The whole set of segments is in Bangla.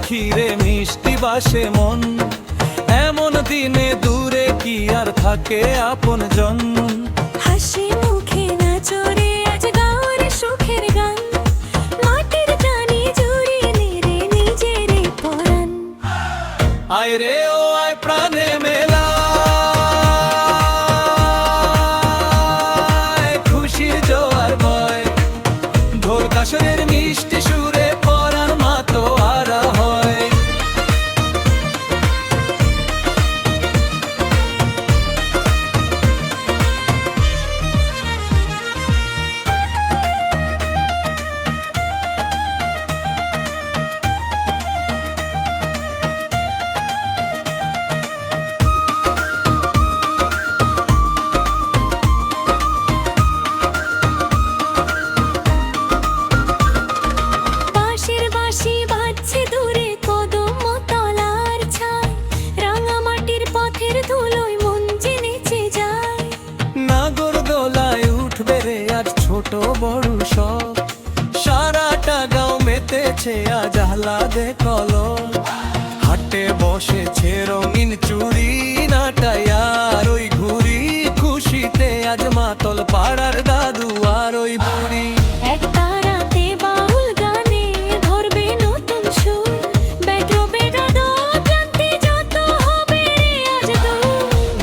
পাখিরে মিষ্টি বাসে মন, এমন দিনে দূরে কি আর থাকে আপনজন। হাসি মুখে নাচরে আজ গাওয়ার সুখের গান, মাটির টানে জুড়িয়ে নেড়ে নিজেরে পরাণ। আয় রে ও আয় প্রাণে মেলা, খুশির জোয়ার বয়, ঢোল কাসরের মিষ্টি সুরে পরাণ মাতোয়ারা হয়। ছোট বড় সব সারাটা গাঁও মেতেছে আজ আহ্লাদে কলম। হাটে বসেছে রঙিন চুড়ি নাটাইয়ার ওই ঘুরি, খুশিতে আজ মাতল পাড়ার দাদু আর ওই বুড়ি।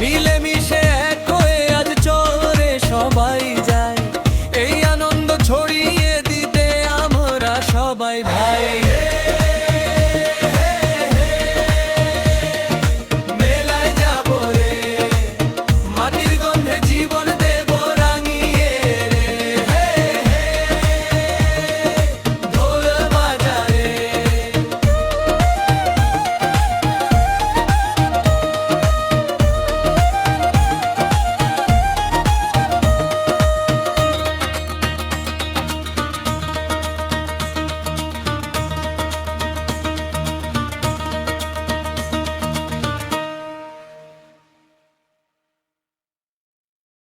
মিলেমিশে এক হয়ে আজ চলে সবাই যায়, এই আনন্দ ছড়িয়ে দিতে আমরা সবাই ভাই। মেলায় যাবো রে, মাটির গন্ধে জীবন